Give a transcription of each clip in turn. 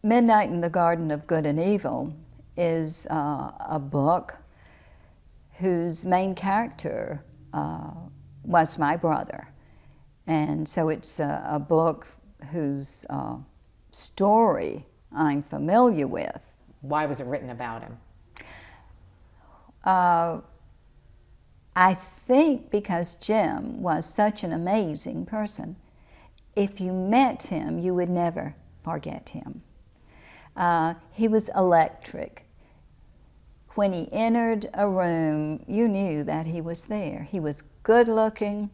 Midnight in the Garden of Good and Evil is a book whose main character was my brother. And so it's a book whose story I'm familiar with. Why was it written about him? I think because Jim was such an amazing person. If you met him, you would never forget him. He was electric. When he entered a room, you knew that he was there. He was good-looking,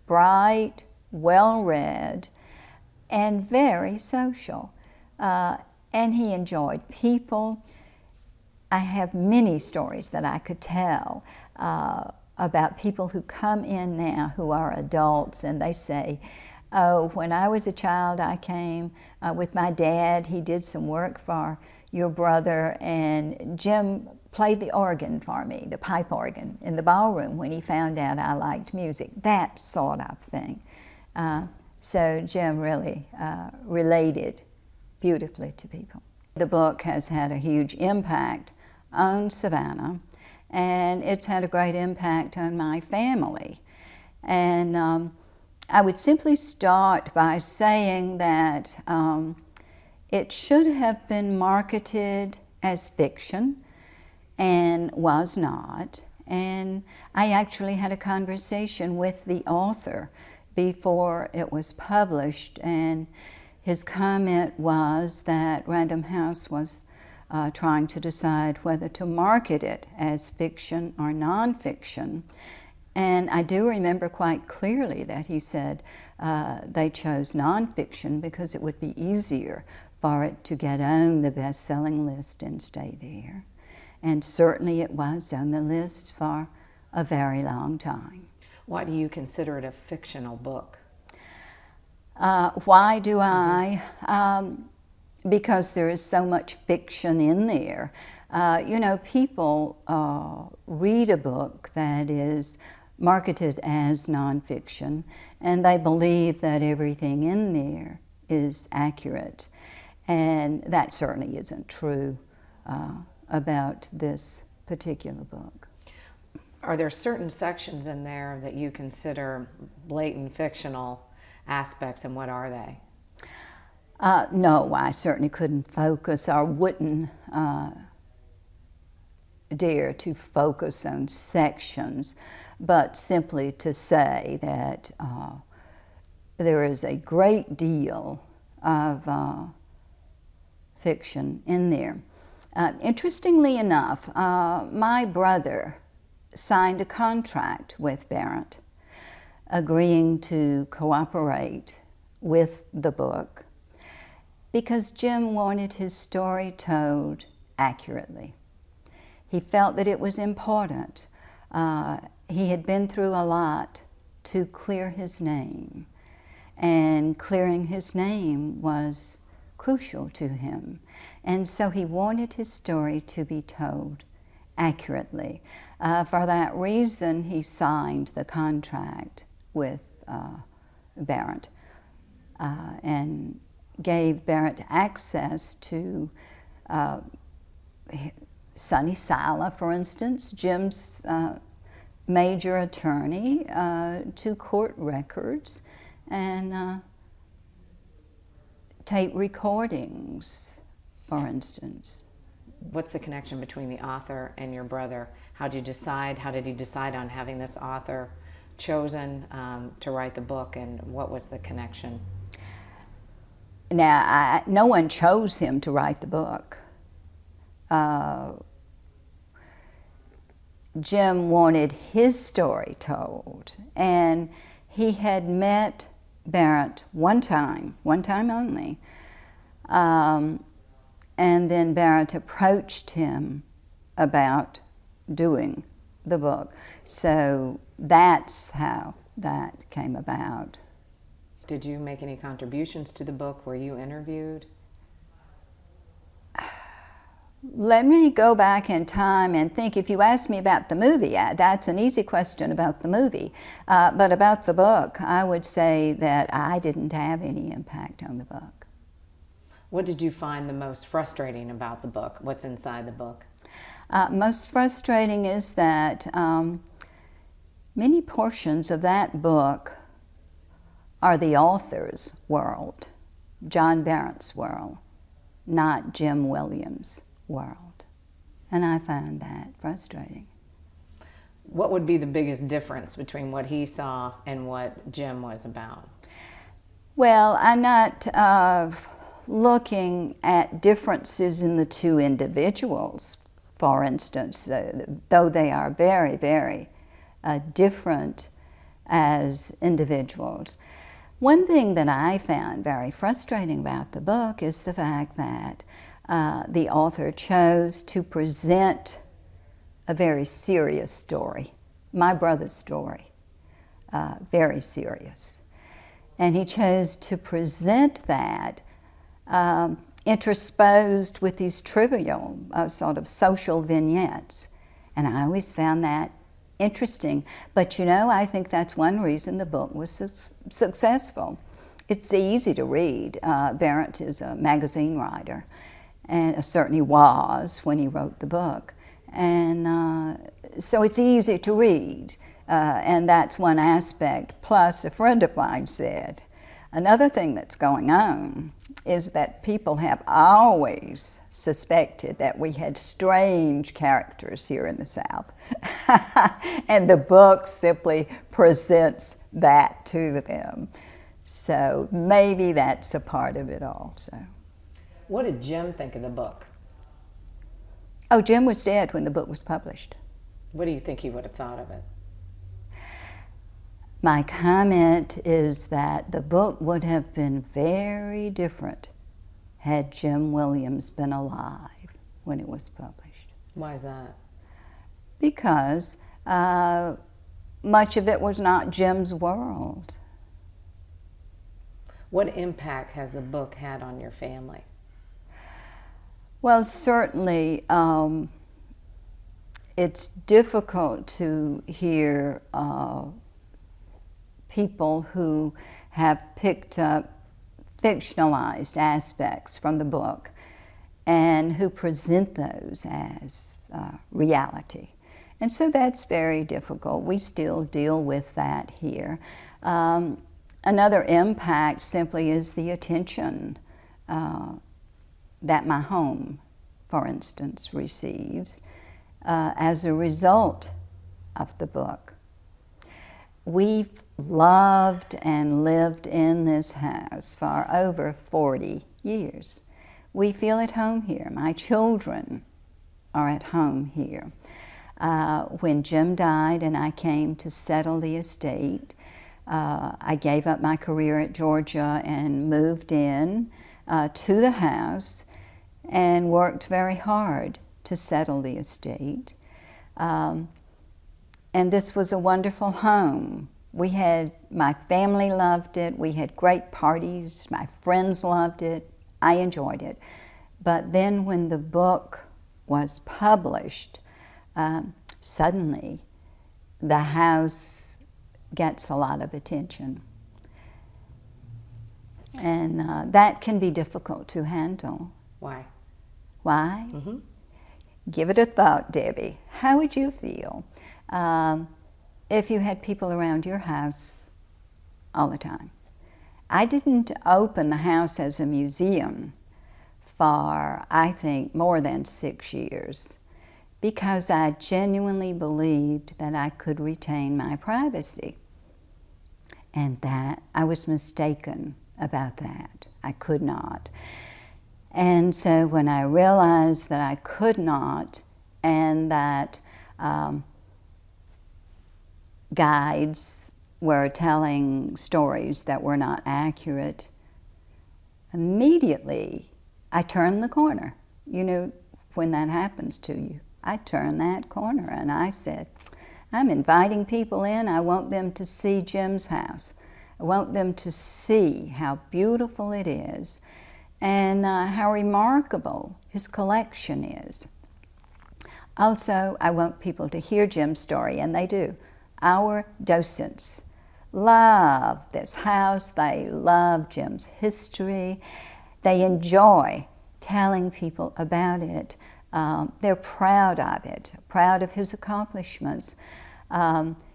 bright, well-read, and very social. And he enjoyed people. I have many stories that I could tell about people who come in now who are adults, and they say, oh, when I was a child, I came with my dad. He did some work for your brother, and Jim played the organ for me, the pipe organ, in the ballroom when he found out I liked music, that sort of thing. So Jim really related beautifully to people. The book has had a huge impact on Savannah, and it's had a great impact on my family. And I would simply start by saying that it should have been marketed as fiction and was not. And I actually had a conversation with the author before it was published, and his comment was that Random House was trying to decide whether to market it as fiction or nonfiction. And I do remember quite clearly that he said they chose nonfiction because it would be easier for it to get on the best-selling list and stay there. And certainly it was on the list for a very long time. Why do you consider it a fictional book? Why do I? Because there is so much fiction in there. You know, people read a book that is marketed as nonfiction, and they believe that everything in there is accurate. And that certainly isn't true about this particular book. Are there certain sections in there that you consider blatant fictional aspects, and what are they? No, I certainly couldn't focus or wouldn't dare to focus on sections, but simply to say that there is a great deal of fiction in there. Interestingly enough, my brother signed a contract with Barrett, agreeing to cooperate with the book because Jim wanted his story told accurately. He felt that it was important. He had been through a lot to clear his name, and clearing his name was crucial to him. And so he wanted his story to be told accurately. For that reason, he signed the contract with Barrett and gave Barrett access to Sonny Sala, for instance, Jim's major attorney, to court records and tape recordings, for instance. What's the connection between the author and your brother? How did he decide on having this author chosen to write the book, and what was the connection? Now, no one chose him to write the book. Jim wanted his story told, and he had met Barrett one time only, and then Barrett approached him about doing the book. So that's how that came about. Did you make any contributions to the book? Were you interviewed? Let me go back in time and think. If you ask me about the movie, that's an easy question about the movie. But about the book, I would say that I didn't have any impact on the book. What did you find the most frustrating about the book? What's inside the book? Most frustrating is that many portions of that book are the author's world, John Barrett's world, not Jim Williams' world. And I find that frustrating. What would be the biggest difference between what he saw and what Jim was about? Well, I'm not looking at differences in the two individuals, for instance, though they are very, very different as individuals. One thing that I found very frustrating about the book is the fact that the author chose to present a very serious story, my brother's story, very serious. And he chose to present that intersposed with these trivial sort of social vignettes. And I always found that interesting. But you know, I think that's one reason the book was successful. It's easy to read. Barrett is a magazine writer, and certainly was when he wrote the book. And so it's easy to read, and that's one aspect. Plus, a friend of mine said, another thing that's going on is that people have always suspected that we had strange characters here in the South. And the book simply presents that to them. So maybe that's a part of it also. What did Jim think of the book? Oh, Jim was dead when the book was published. What do you think he would have thought of it? My comment is that the book would have been very different had Jim Williams been alive when it was published. Why is that? Because much of it was not Jim's world. What impact has the book had on your family? Well, certainly it's difficult to hear people who have picked up fictionalized aspects from the book and who present those as reality. And so that's very difficult. We still deal with that here. Another impact simply is the attention that my home, for instance, receives as a result of the book. We've loved and lived in this house for over 40 years. We feel at home here. My children are at home here. When Jim died and I came to settle the estate, I gave up my career at Georgia and moved in to the house and worked very hard to settle the estate. And this was a wonderful home. My family loved it, we had great parties, my friends loved it, I enjoyed it. But then when the book was published, suddenly the house gets a lot of attention. And that can be difficult to handle. Why? Why? Mm-hmm. Give it a thought, Debbie. How would you feel if you had people around your house all the time? I didn't open the house as a museum for, I think, more than 6 years because I genuinely believed that I could retain my privacy, and that I was mistaken about that. I could not. And so when I realized that I could not, and that guides were telling stories that were not accurate, immediately I turned the corner. You know, when that happens to you, I turned that corner and I said, I'm inviting people in. I want them to see Jim's house. I want them to see how beautiful it is and how remarkable his collection is. Also, I want people to hear Jim's story, and they do. Our docents love this house. They love Jim's history. They enjoy telling people about it. They're proud of it, proud of his accomplishments.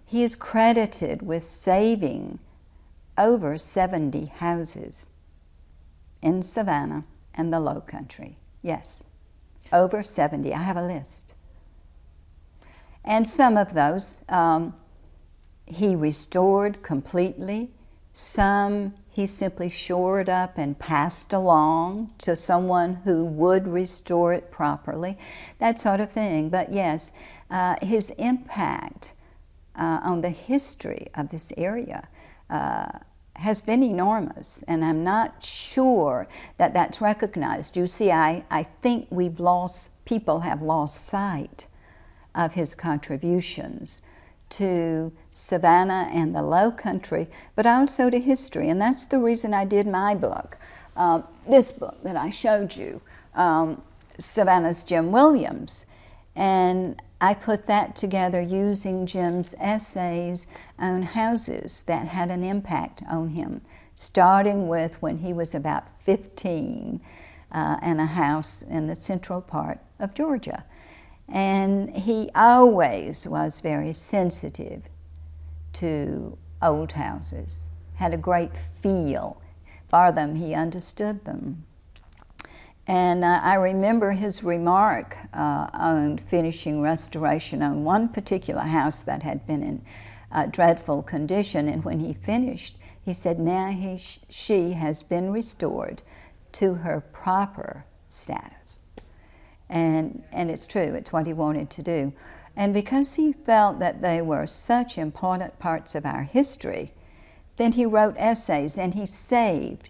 He is credited with saving over 70 houses in Savannah and the Low Country. Yes, over 70. I have a list. And some of those he restored completely. Some he simply shored up and passed along to someone who would restore it properly, that sort of thing. But yes, his impact on the history of this area has been enormous, and I'm not sure that that's recognized. You see, I think people have lost sight of his contributions to Savannah and the Low Country, but also to history. And that's the reason I did my book, this book that I showed you, Savannah's Jim Williams. And I put that together using Jim's essays on houses that had an impact on him, starting with when he was about 15 and a house in the central part of Georgia. And he always was very sensitive to old houses, had a great feel for them. He understood them. And I remember his remark on finishing restoration on one particular house that had been in dreadful condition. And when he finished, he said, now she has been restored to her proper status. And it's true, it's what he wanted to do. And because he felt that they were such important parts of our history, then he wrote essays and he saved,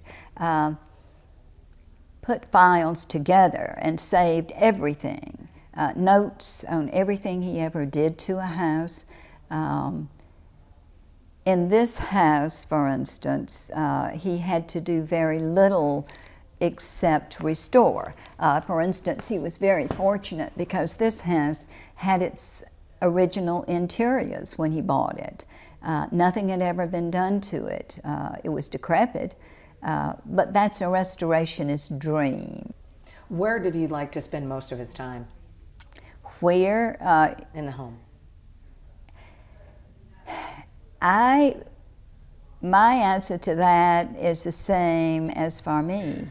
put files together and saved everything, notes on everything he ever did to a house. In this house, for instance, he had to do very little except restore. For instance, he was very fortunate because this house had its original interiors when he bought it. Nothing had ever been done to it. It was decrepit, but that's a restorationist's dream. Where did he like to spend most of his time? Where? In the home. My answer to that is the same as for me.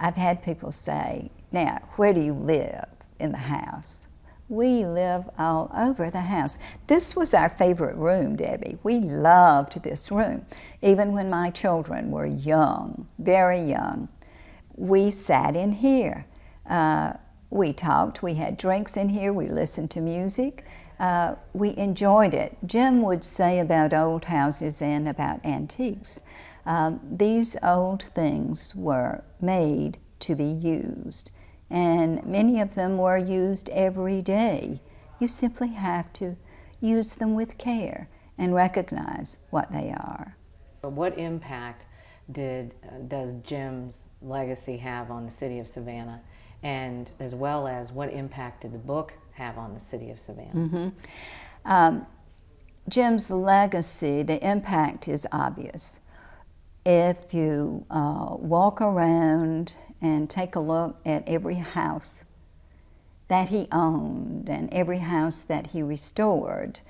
I've had people say, now, where do you live in the house? We live all over the house. This was our favorite room, Debbie. We loved this room. Even when my children were young, very young, we sat in here. We talked, we had drinks in here, we listened to music. We enjoyed it. Jim would say about old houses and about antiques, these old things were made to be used, and many of them were used every day. You simply have to use them with care and recognize what they are. What impact does Jim's legacy have on the city of Savannah, and as well as what impact did the book have on the city of Savannah? Mm-hmm. Jim's legacy, the impact is obvious. If you walk around and take a look at every house that he owned and every house that he restored,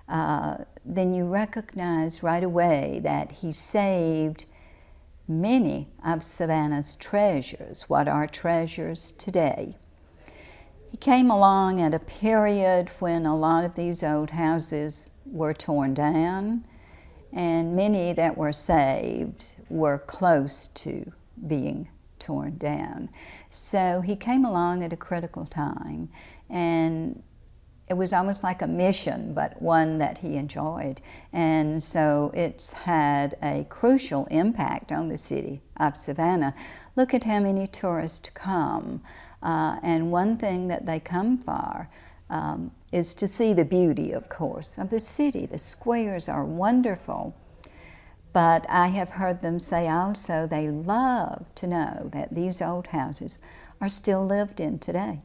then you recognize right away that he saved many of Savannah's treasures, what are treasures today. He came along at a period when a lot of these old houses were torn down, and many that were saved were close to being torn down. So he came along at a critical time, and it was almost like a mission, but one that he enjoyed. And so it's had a crucial impact on the city of Savannah. Look at how many tourists come. And one thing that they come for is to see the beauty, of course, of the city. The squares are wonderful. But I have heard them say also they love to know that these old houses are still lived in today.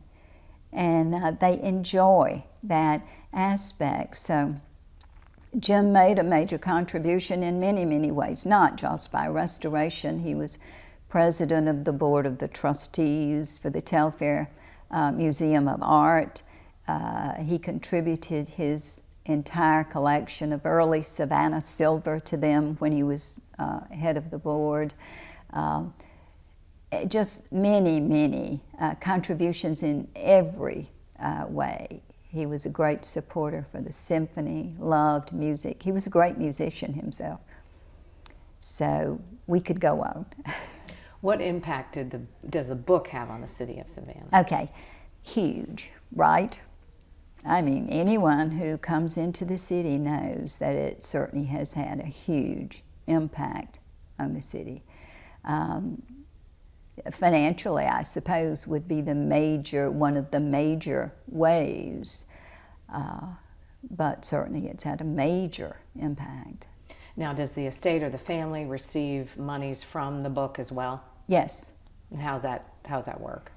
And they enjoy that aspect. So Jim made a major contribution in many, many ways, not just by restoration. He was president of the board of the trustees for the Telfair Museum of Art. He contributed his entire collection of early Savannah silver to them when he was head of the board. Just many, many contributions in every way. He was a great supporter for the symphony, loved music. He was a great musician himself. So we could go on. What impact does the book have on the city of Savannah? Okay, huge, right? I mean, anyone who comes into the city knows that it certainly has had a huge impact on the city. Financially, I suppose, would be one of the major ways, but certainly it's had a major impact. Now, does the estate or the family receive monies from the book as well? Yes. And how's that work?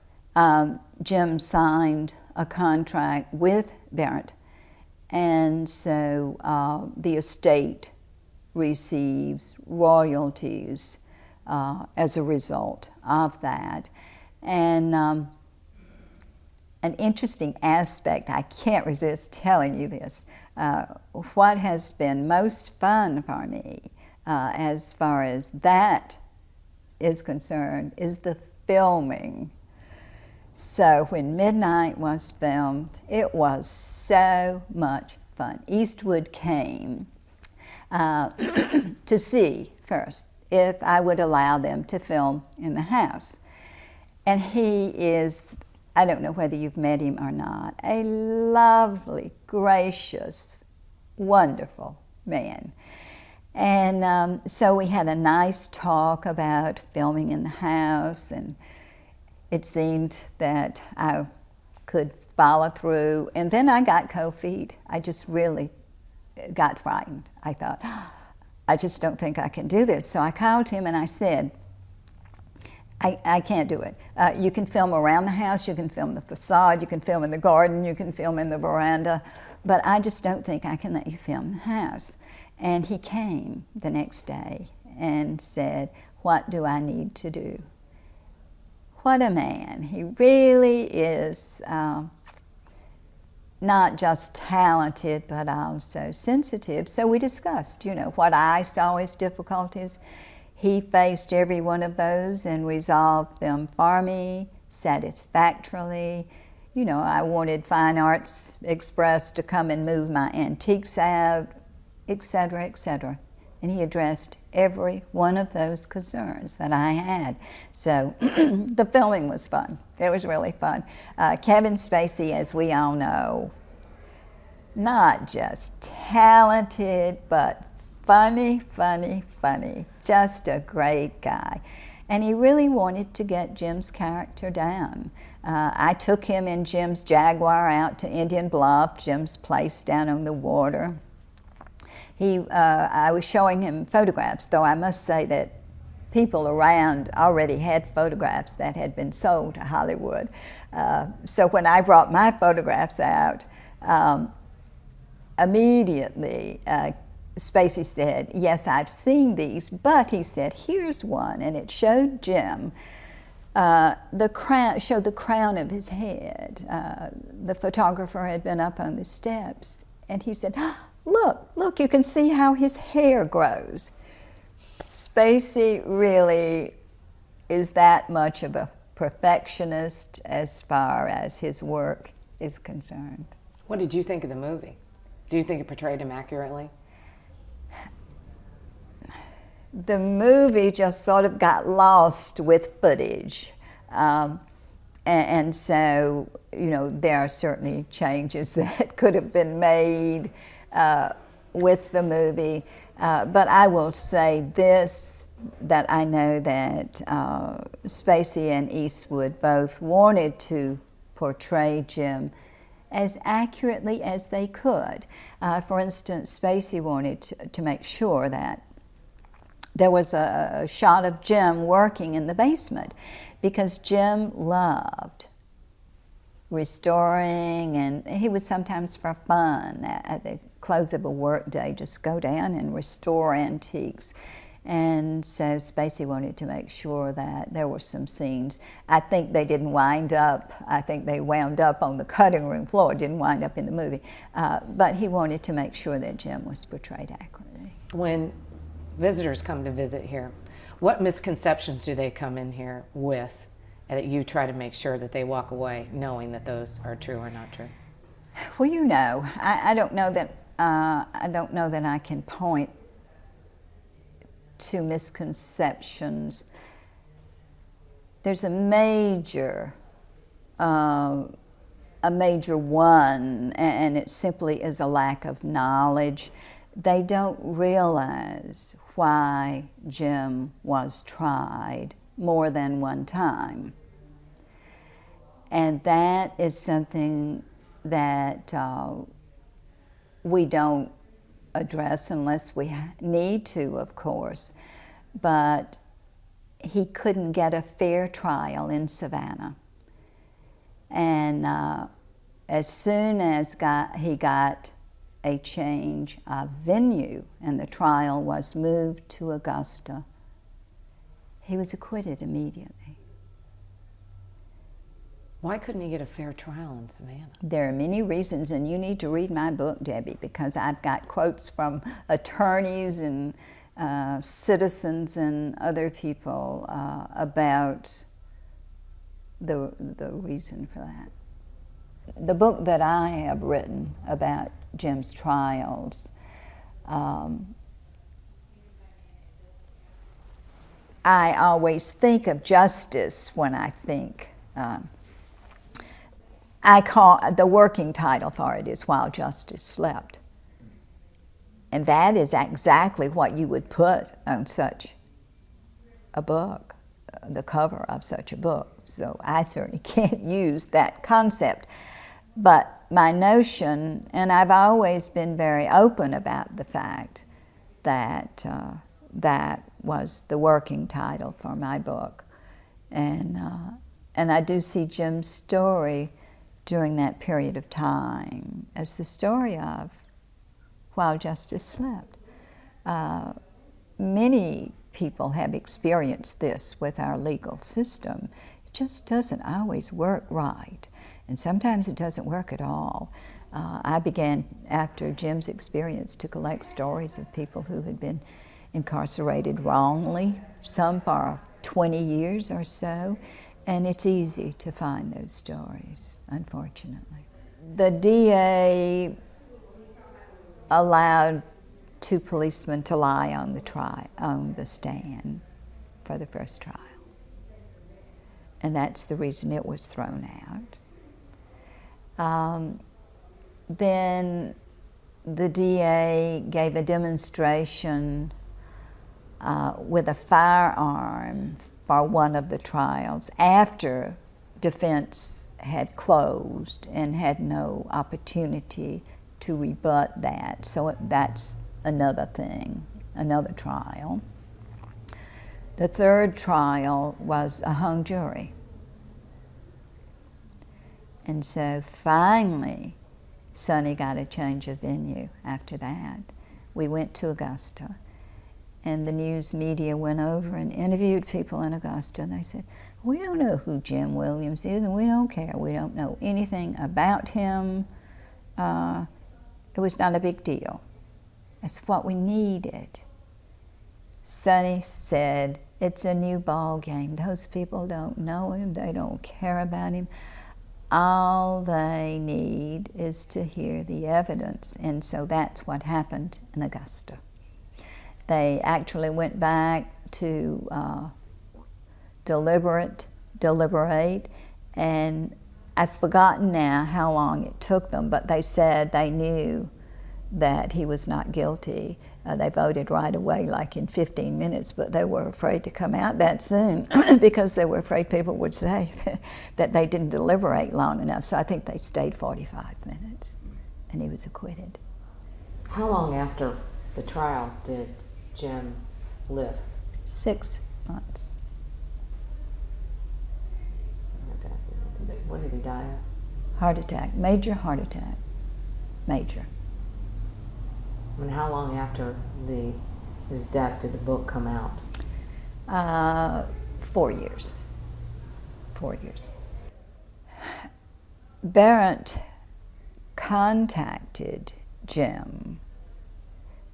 Jim signed a contract with Barrett, and so the estate receives royalties as a result of that. And an interesting aspect, I can't resist telling you this, what has been most fun for me as far as that is concerned is the filming. So when Midnight was filmed, it was so much fun. Eastwood came to see first if I would allow them to film in the house. And he is, I don't know whether you've met him or not, a lovely, gracious, wonderful man. And so we had a nice talk about filming in the house, and it seemed that I could follow through. And then I got cold feet. I just really got frightened. I thought, I just don't think I can do this. So I called him and I said, I can't do it. You can film around the house, you can film the facade, you can film in the garden, you can film in the veranda, but I just don't think I can let you film the house. And he came the next day and said, what do I need to do? What a man. He really is not just talented, but also sensitive. So we discussed, what I saw as difficulties. He faced every one of those and resolved them for me satisfactorily. I wanted Fine Arts Express to come and move my antiques out, et cetera, et cetera. And he addressed every one of those concerns that I had. So the filming was fun. It was really fun. Kevin Spacey, as we all know, not just talented, but funny, funny, funny. Just a great guy. And he really wanted to get Jim's character down. I took him in Jim's Jaguar out to Indian Bluff, Jim's place down on the water. I was showing him photographs, though I must say that people around already had photographs that had been sold to Hollywood. So when I brought my photographs out, immediately Spacey said, yes, I've seen these, but he said, here's one, and it showed Jim. Showed the crown of his head. The photographer had been up on the steps, and he said, look, you can see how his hair grows. Spacey really is that much of a perfectionist as far as his work is concerned. What did you think of the movie? Do you think it portrayed him accurately? The movie just sort of got lost with footage. And so, there are certainly changes that could have been made with the movie. But I will say this, that I know that Spacey and Eastwood both wanted to portray Jim as accurately as they could. For instance, Spacey wanted to make sure that there was a shot of Jim working in the basement, because Jim loved restoring, and he would sometimes, for fun, at the close of a work day, just go down and restore antiques. And so Spacey wanted to make sure that there were some scenes. I think they didn't wind up, I think they wound up on the cutting room floor, didn't wind up in the movie. But he wanted to make sure that Jim was portrayed accurately. When visitors come to visit here, what misconceptions do they come in here with that you try to make sure that they walk away knowing that those are true or not true? Well, you know, I don't know that I can point to misconceptions. There's a major one, and it simply is a lack of knowledge. They don't realize why Jim was tried more than one time. And that is something that we don't address unless we need to, of course. But he couldn't get a fair trial in Savannah. And as soon as he got a change of venue and the trial was moved to Augusta, he was acquitted immediately. Why couldn't he get a fair trial in Savannah? There are many reasons, and you need to read my book, Debbie, because I've got quotes from attorneys and citizens and other people about the reason for that. The book that I have written about Jim's trials, I always think of justice when I think. I call the working title for it is While Justice Slept. And that is exactly what you would put on such a book, the cover of such a book. So I certainly can't use that concept. But my notion, and I've always been very open about the fact that that was the working title for my book. And I do see Jim's story during that period of time as the story of While Justice Slept. Many people have experienced this with our legal system. It just doesn't always work right, and sometimes it doesn't work at all. I began, after Jim's experience, to collect stories of people who had been incarcerated wrongly, some for 20 years or so, and it's easy to find those stories, unfortunately. The DA allowed 2 policemen to lie on the stand for the first trial. And that's the reason it was thrown out. Then the DA gave a demonstration with a firearm for one of the trials after defense had closed and had no opportunity to rebut that. So that's another thing, another trial. The third trial was a hung jury. And so finally, Sonny got a change of venue after that. We went to Augusta, and the news media went over and interviewed people in Augusta, and they said, we don't know who Jim Williams is, and we don't care. We don't know anything about him. It was not a big deal. That's what we needed. Sonny said, it's a new ball game. Those people don't know him. They don't care about him. All they need is to hear the evidence. And so that's what happened in Augusta. They actually went back to deliberate, and I've forgotten now how long it took them, but they said they knew that he was not guilty. They voted right away, like in 15 minutes, but they were afraid to come out that soon because they were afraid people would say that they didn't deliberate long enough. So I think they stayed 45 minutes, and he was acquitted. How long after the trial did Jim live? 6 months. What did he die of? Heart attack, major heart attack, major. And how long after the his death did the book come out? 4 years. 4 years. Barrett contacted Jim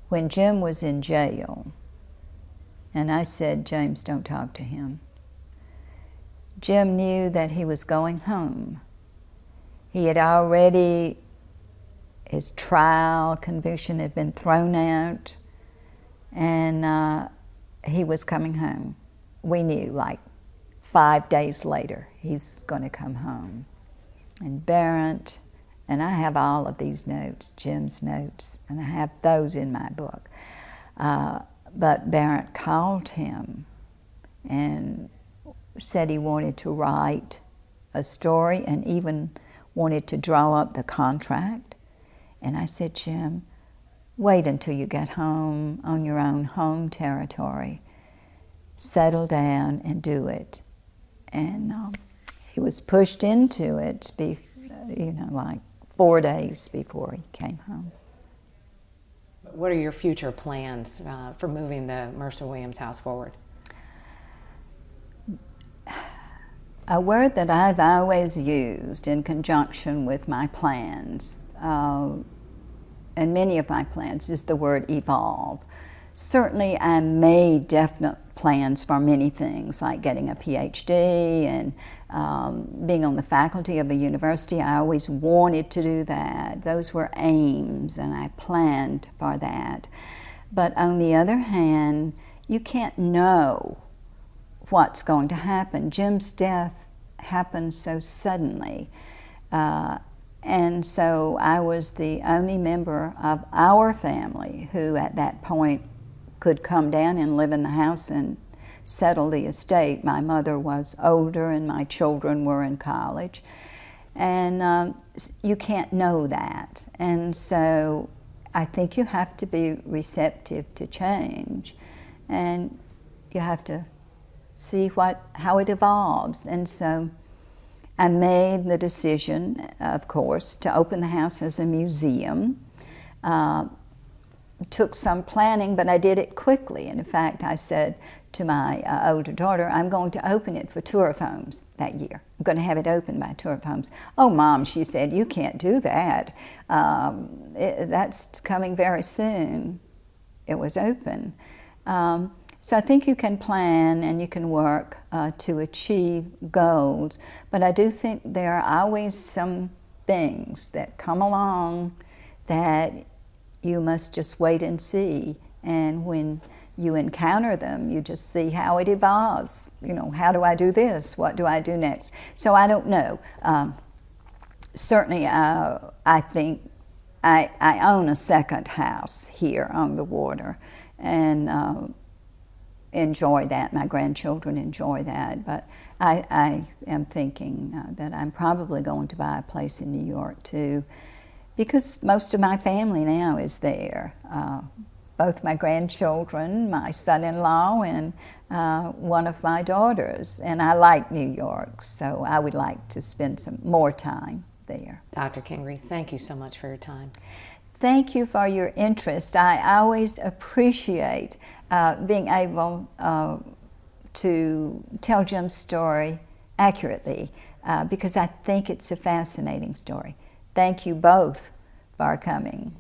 when Jim was in jail, and I said, James, don't talk to him. Jim knew that he was going home. He had already, his trial conviction had been thrown out, and he was coming home. We knew, like 5 days later, he's going to come home. And Barrett, and I have all of these notes, Jim's notes, and I have those in my book. But Barrett called him and said he wanted to write a story and even wanted to draw up the contract. And I said, Jim, wait until you get home on your own home territory. Settle down and do it. And he was pushed into it, like 4 days before he came home. What are your future plans for moving the Mercer Williams house forward? A word that I've always used in conjunction with my plans, and many of my plans, is the word evolve. Certainly I made definite plans for many things, like getting a PhD and being on the faculty of a university. I always wanted to do that. Those were aims, and I planned for that. But on the other hand, you can't know what's going to happen. Jim's death happened so suddenly. And so I was the only member of our family who at that point could come down and live in the house and settle the estate. My mother was older and my children were in college. And you can't know that. And so I think you have to be receptive to change. And you have to see how it evolves. And so I made the decision, of course, to open the house as a museum. Took some planning, but I did it quickly. And in fact, I said to my older daughter, I'm going to open it for Tour of Homes that year. I'm going to have it open by Tour of Homes. Oh, Mom, she said, you can't do that. That's coming very soon. It was open. So I think you can plan and you can work to achieve goals, but I do think there are always some things that come along that you must just wait and see. And when you encounter them, you just see how it evolves. How do I do this? What do I do next? So I don't know. Certainly, I think I own a second house here on the water, and enjoy that. My grandchildren enjoy that. But I am thinking that I'm probably going to buy a place in New York too, because most of my family now is there. Both my grandchildren, my son-in-law, and one of my daughters. And I like New York, so I would like to spend some more time there. Dr. Kingery, thank you so much for your time. Thank you for your interest. I always appreciate being able to tell Jim's story accurately because I think it's a fascinating story. Thank you both for coming.